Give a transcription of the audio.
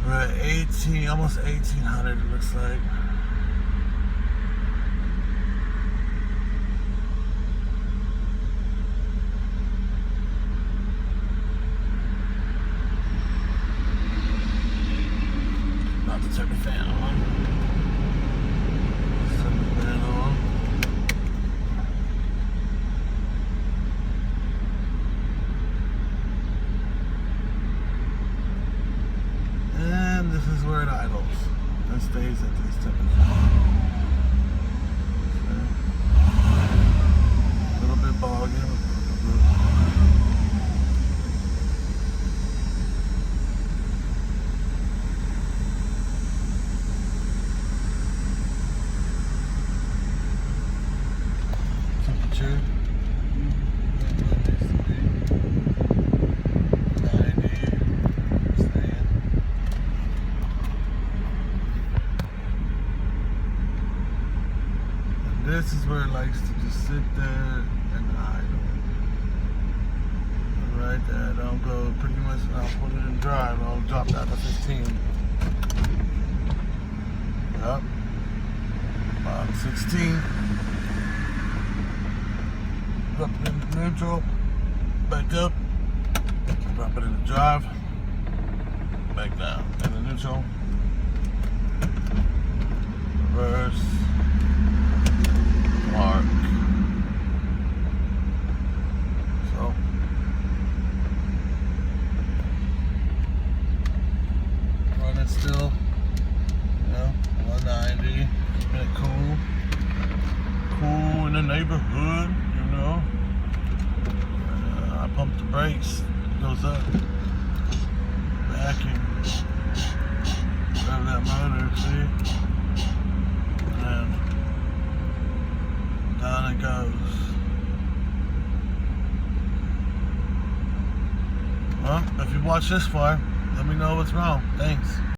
We're at 18, almost 1800 it looks like. About to turn the fan on. Let's turn the fan on. And this is where it idles and stays at this temperature. A little bit boggy. Temperature. This is where it likes to just sit there and idle. And right there, don't go pretty much, I'll put it in drive, I'll drop that to 15. Yep. About 16. Drop it into neutral, back up, drop it into drive, back down, into neutral, reverse, park. So running still, you know, 190, keeping it cool in the neighborhood, you know. I pump the brakes, it goes up, vacuum, rev that motor, see, and down it goes. Well, if you watch this far, let me know what's wrong. Thanks.